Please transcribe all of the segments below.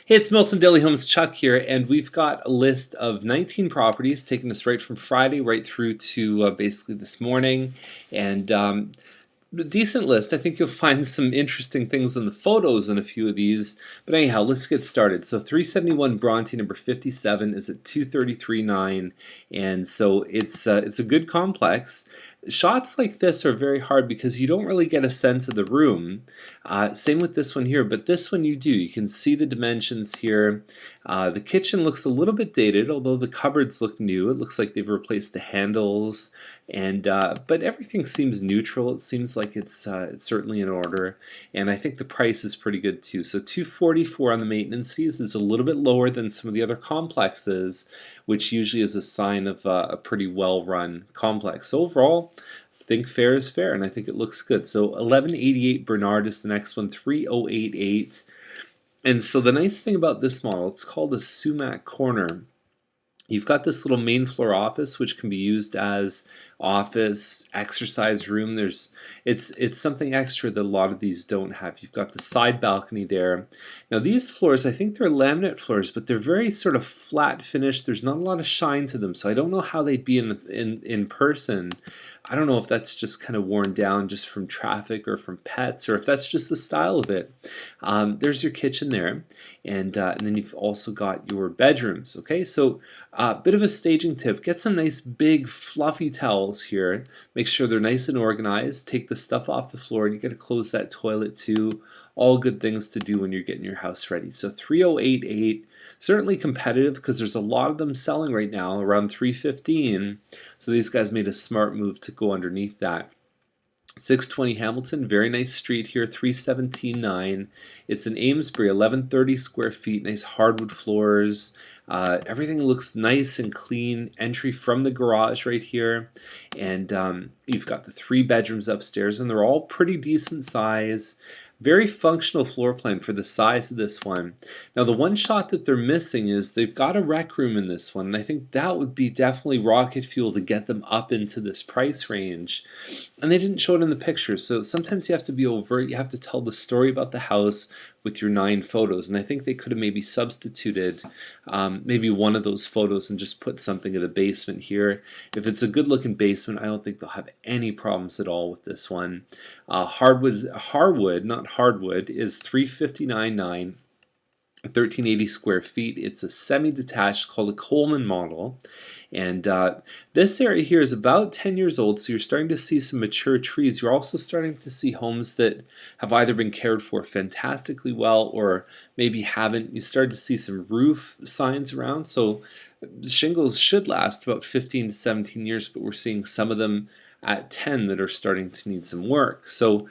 Hey, it's Milton Daily Homes Chuck here, and we've got a list of 19 properties taking us right from Friday right through to basically this morning. And a decent list. I think you'll find some interesting things in the photos in a few of these. But anyhow, let's get started. So 371 Bronte, number 57, is at 233.9, and so it's a good complex. Shots like this are very hard because you don't really get a sense of the room. Same with this one here, but this one you do. You can see the dimensions here. The kitchen looks a little bit dated, although the cupboards look new. It looks like they've replaced the handles, and but everything seems neutral. It seems like it's certainly in order, and I think the price is pretty good too. So 244 on the maintenance fees is a little bit lower than some of the other complexes, which usually is a sign of a pretty well-run complex. So overall, I think fair is fair, and I think it looks good. So 1188 Bernard is the next one, 3088. And so the nice thing about this model, it's called a sumac corner. You've got this little main floor office which can be used as office, exercise room. It's something extra that a lot of these don't have. You've got the side balcony there. Now these floors, I think they're laminate floors, but they're very sort of flat finish. There's not a lot of shine to them, so I don't know how they'd be in person. I don't know if that's just kind of worn down just from traffic or from pets, or if that's just the style of it. There's your kitchen there, and then you've also got your bedrooms. Okay, so bit of a staging tip: get some nice big fluffy towels here. Make sure they're nice and organized. Take the stuff off the floor, and you got to close that toilet too. All good things to do when you're getting your house ready. So 3088, certainly competitive because there's a lot of them selling right now around 315. So these guys made a smart move to go underneath that. 620 Hamilton, very nice street here, 317.9. It's in Amesbury, 1130 square feet, nice hardwood floors. Everything looks nice and clean. Entry from the garage right here, and you've got the 3 bedrooms upstairs, and they're all pretty decent size. Very functional floor plan for the size of this one. Now the one shot that they're missing is they've got a rec room in this one, and I think that would be definitely rocket fuel to get them up into this price range. And they didn't show it in the pictures, so sometimes you have to be overt. You have to tell the story about the house with your 9 photos, and I think they could have maybe substituted maybe one of those photos and just put something in the basement here. If it's a good looking basement, I don't think they'll have any problems at all with this one. Hardwood, not hardwood, is 359.9. 1380 square feet. It's a semi-detached called a Coleman model, and this area here is about 10 years old, so you're starting to see some mature trees. You're also starting to see homes that have either been cared for fantastically well or maybe haven't. You start to see some roof signs around, so shingles should last about 15 to 17 years, but we're seeing some of them at 10 that are starting to need some work. So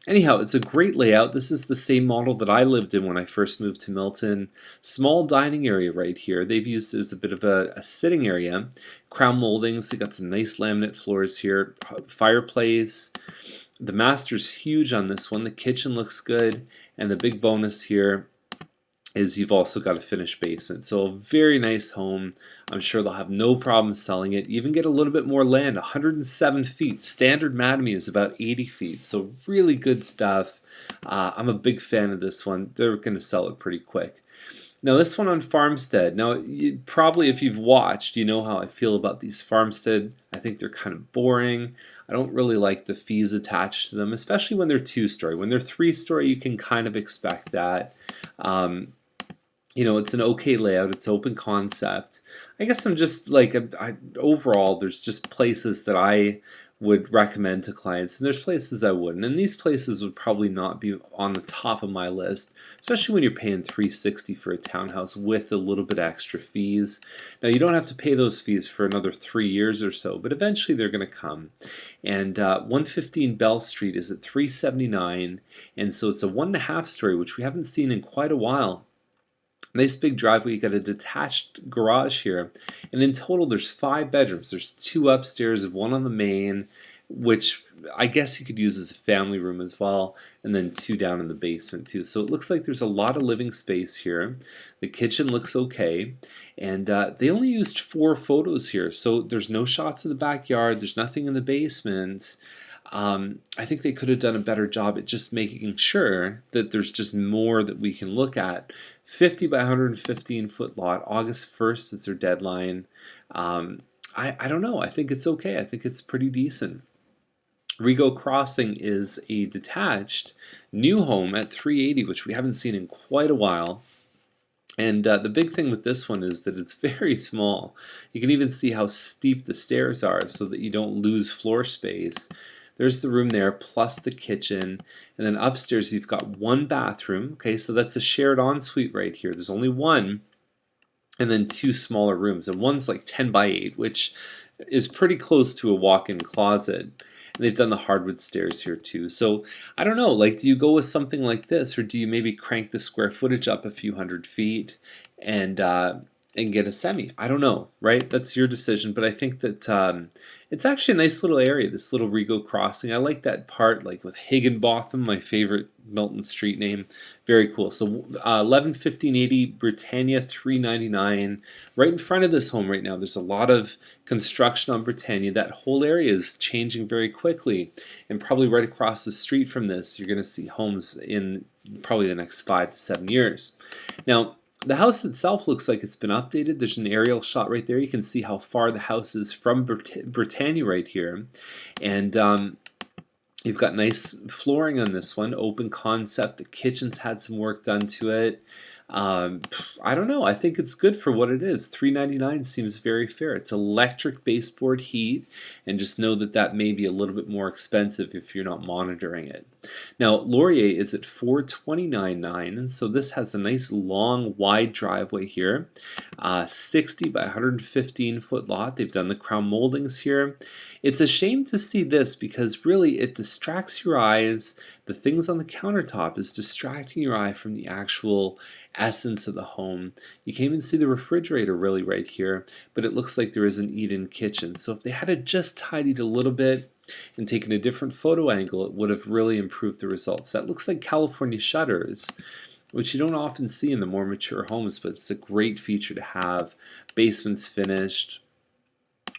anyhow, it's a great layout. This is the same model that I lived in when I first moved to Milton. Small dining area right here. They've used it as a bit of a sitting area. Crown moldings. They got some nice laminate floors here. Fireplace. The master's huge on this one. The kitchen looks good, and the big bonus here is you've also got a finished basement. So a very nice home. I'm sure they'll have no problem selling it. Even get a little bit more land, 107 feet. Standard Mattamy is about 80 feet. So really good stuff. I'm a big fan of this one. They're going to sell it pretty quick. Now this one on Farmstead. Now probably if you've watched, you know how I feel about these Farmstead. I think they're kind of boring. I don't really like the fees attached to them, especially when they're 2-story. When they're 3-story, you can kind of expect that. You know, it's an okay layout. It's open concept. I guess I'm just like, overall, there's just places that I would recommend to clients, and there's places I wouldn't. And these places would probably not be on the top of my list, especially when you're paying $360 for a townhouse with a little bit extra fees. Now you don't have to pay those fees for another 3 years or so, but eventually they're going to come. And 115 Bell Street is at 379, and so it's a 1.5 story, which we haven't seen in quite a while. Nice big driveway. You got a detached garage here, and in total there's 5 bedrooms. There's 2 upstairs, 1 on the main, which I guess you could use as a family room as well, and then 2 down in the basement too. So it looks like there's a lot of living space here. The kitchen looks okay, and they only used 4 photos here, so there's no shots of the backyard. There's nothing in the basement. I think they could have done a better job at just making sure that there's just more that we can look at. 50 by 115 foot lot. August 1st is their deadline. I don't know. I think it's okay. I think it's pretty decent. Rigo Crossing is a detached new home at 380, which we haven't seen in quite a while. And the big thing with this one is that it's very small. You can even see how steep the stairs are so that you don't lose floor space. There's the room there plus the kitchen, and then upstairs you've got one bathroom. Okay, so that's a shared ensuite right here. There's only one, and then two smaller rooms, and one's like 10 by 8, which is pretty close to a walk-in closet. And they've done the hardwood stairs here too. So I don't know, like, do you go with something like this, or do you maybe crank the square footage up a few hundred feet and get a semi? I don't know, right? That's your decision. But I think that it's actually a nice little area, this little Rigo Crossing. I like that part, like with Higginbotham, my favorite Milton street name. Very cool. So 111580 Britannia 399. Right in front of this home right now, there's a lot of construction on Britannia. That whole area is changing very quickly, and probably right across the street from this, you're going to see homes in probably the next 5 to 7 years. Now, the house itself looks like it's been updated. There's an aerial shot right there. You can see how far the house is from Britannia right here. And you've got nice flooring on this one, open concept. The kitchen's had some work done to it. I don't know. I think it's good for what it is. $399 seems very fair. It's electric baseboard heat, and just know that that may be a little bit more expensive if you're not monitoring it. Now, Laurier is at $429.9, and so this has a nice long, wide driveway here. 60 by 115 foot lot. They've done the crown moldings here. It's a shame to see this because really it distracts your eyes. The things on the countertop is distracting your eye from the actual essence of the home. You can't even see the refrigerator really right here, but it looks like there is an eat-in kitchen. So if they had just tidied a little bit and taken a different photo angle, it would have really improved the results. That looks like California shutters, which you don't often see in the more mature homes, but it's a great feature to have. Basement's finished.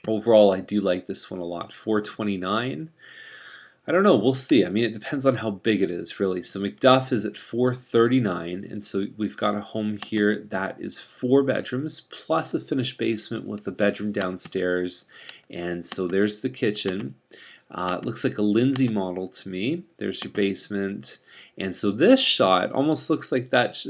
Overall, I do like this one a lot. $429. I don't know, we'll see. I mean, it depends on how big it is, really. So Macduff is at $439, and so we've got a home here that is 4 bedrooms plus a finished basement with a bedroom downstairs. And so there's the kitchen. It looks like a Lindsay model to me. There's your basement. And so this shot almost looks like that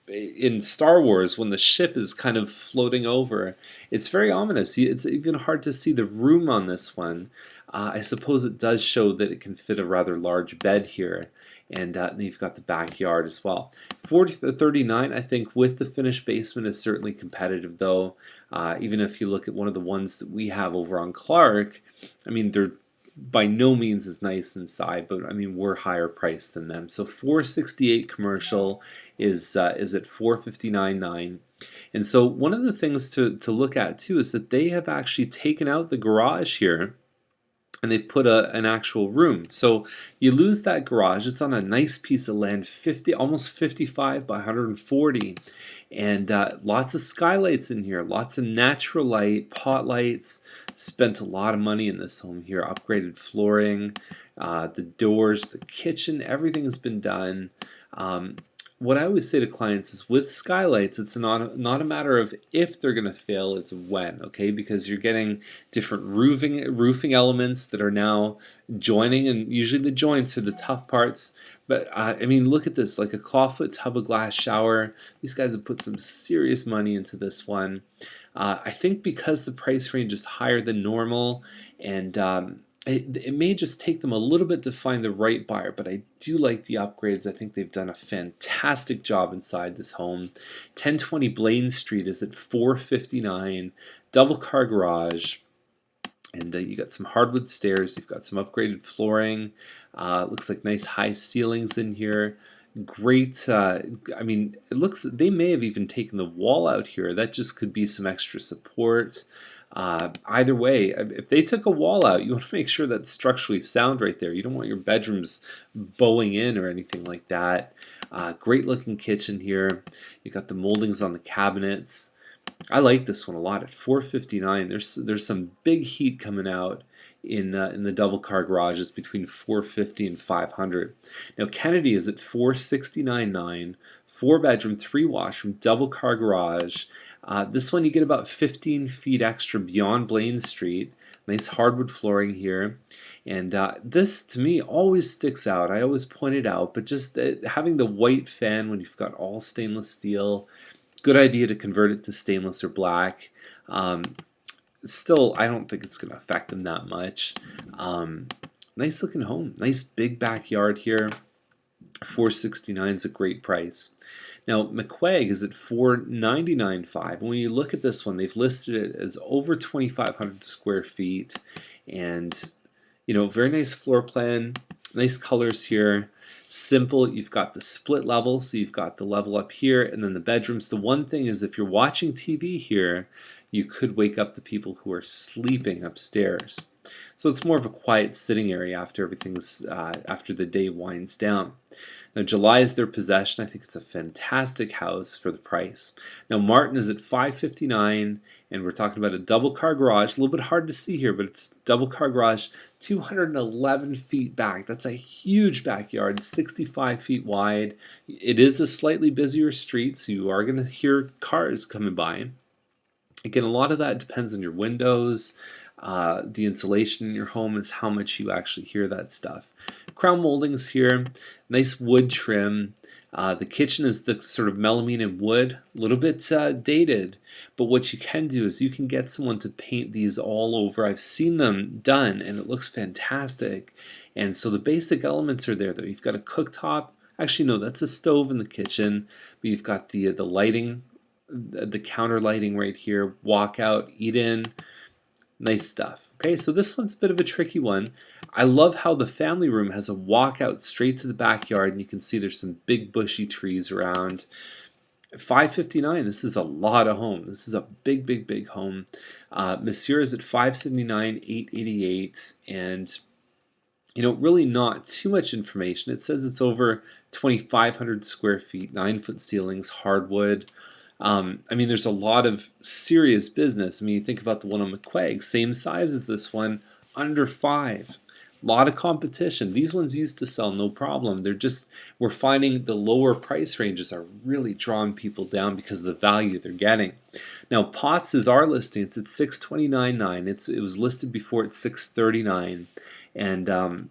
in Star Wars when the ship is kind of floating over. It's very ominous. It's even hard to see the room on this one. I suppose it does show that it can fit a rather large bed here, and then you've got the backyard as well. $439, I think, with the finished basement is certainly competitive, though. Even if you look at one of the ones that we have over on Clark, I mean, they're by no means as nice inside, but I mean, we're higher priced than them. So $468 commercial is at $459.9. And so one of the things to look at too is that they have actually taken out the garage here, and they've put an actual room. So you lose that garage. It's on a nice piece of land, almost 55 by 140, and lots of skylights in here, lots of natural light, pot lights. Spent a lot of money in this home here. Upgraded flooring, the doors, the kitchen, everything has been done. What I always say to clients is with skylights, it's not a matter of if they're going to fail, it's when, okay? Because you're getting different roofing elements that are now joining, and usually the joints are the tough parts. But I mean, look at this, like a clawfoot tub of glass shower. These guys have put some serious money into this one. I think because the price range is higher than normal, and it may just take them a little bit to find the right buyer, but I do like the upgrades. I think they've done a fantastic job inside this home. 1020 Blaine Street is at $459, double car garage, and you got some hardwood stairs. You've got some upgraded flooring. Looks like nice high ceilings in here. Great, I mean, it looks, they may have even taken the wall out here. That just could be some extra support. Either way, if they took a wall out, you want to make sure that's structurally sound right there. You don't want your bedrooms bowing in or anything like that. Great looking kitchen here. You got the moldings on the cabinets. I like this one a lot at $459. There's some big heat coming out in the double car garages between $450 and $500. Now Kennedy is at $469.9, 4-bedroom, 3-washroom, double car garage. This one you get about 15 feet extra beyond Blaine Street. Nice hardwood flooring here. And this to me always sticks out. I always point it out, but just having the white fan when you've got all stainless steel, good idea to convert it to stainless or black. Still, I don't think it's going to affect them that much. Nice looking home. Nice big backyard here. $469 is a great price. Now McQuaig is at $499.5. When you look at this one, they've listed it as over 2,500 square feet, and very nice floor plan, nice colors here. Simple. You've got the split level, so you've got the level up here, and then the bedrooms. The one thing is, if you're watching TV here, you could wake up the people who are sleeping upstairs. So it's more of a quiet sitting area after after the day winds down. Now July is their possession. I think it's a fantastic house for the price. Now Martin is at $559, and we're talking about a double car garage. A little bit hard to see here, but it's double car garage, 211 feet back. That's a huge backyard, 65 feet wide. It is a slightly busier street, so you are going to hear cars coming by. Again, a lot of that depends on your windows. The insulation in your home is how much you actually hear that stuff. Crown moldings here, nice wood trim. The kitchen is the sort of melamine and wood, a little bit dated, but what you can do is you can get someone to paint these all over. I've seen them done and it looks fantastic. And so the basic elements are there though. You've got a cooktop. Actually no, that's a stove in the kitchen, but you've got the lighting, the counter lighting right here, walk out, eat in. Nice stuff. Okay, so this one's a bit of a tricky one. I love how the family room has a walkout straight to the backyard, and you can see there's some big bushy trees around. $559, this is a lot of home. This is a big, big, big home. Monsieur is at $579, $888, and really not too much information. It says it's over 2,500 square feet, 9-foot ceilings, hardwood. There's a lot of serious business. You think about the one on McQuaig, same size as this one, under 5. A lot of competition. These ones used to sell no problem. We're finding the lower price ranges are really drawing people down because of the value they're getting. Now Potts is our listing. It's at $629.9. It was listed before at $639, and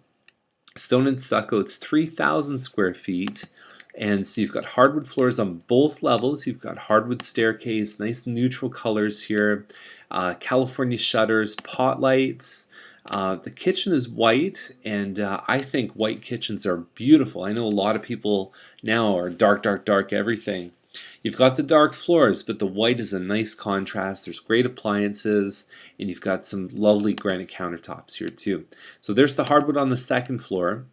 stone and stucco. It's 3,000 square feet. And so you've got hardwood floors on both levels. You've got hardwood staircase, nice neutral colors here, California shutters, pot lights. The kitchen is white, and I think white kitchens are beautiful. I know a lot of people now are dark, dark, dark everything. You've got the dark floors, but the white is a nice contrast. There's great appliances, and you've got some lovely granite countertops here too. So there's the hardwood on the second floor.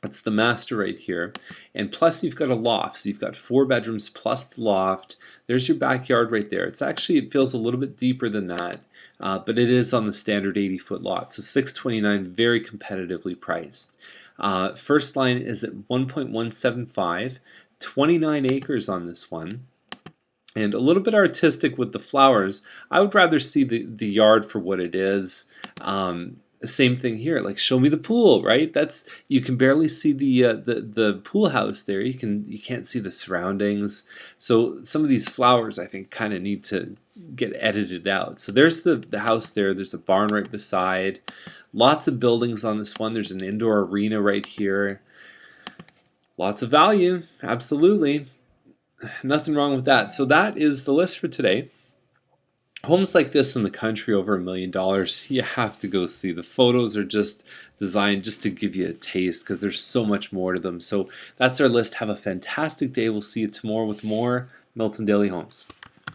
That's the master right here, and plus you've got a loft, so you've got 4 bedrooms plus the loft. There's your backyard right there. It feels a little bit deeper than that, but it is on the standard 80-foot lot, so $629, very competitively priced. First line is at 1.175, 29 acres on this one, and a little bit artistic with the flowers. I would rather see the yard for what it is. Same thing here, like show me the pool, right? You can barely see the pool house there. You can't see the surroundings. So some of these flowers I think kind of need to get edited out. So there's the house there. There's a barn right beside. Lots of buildings on this one. There's an indoor arena right here. Lots of value, absolutely. Nothing wrong with that. So that is the list for today. Homes like this in the country over $1 million, you have to go see. The photos are just designed just to give you a taste because there's so much more to them. So that's our list. Have a fantastic day. We'll see you tomorrow with more Milton Daily Homes.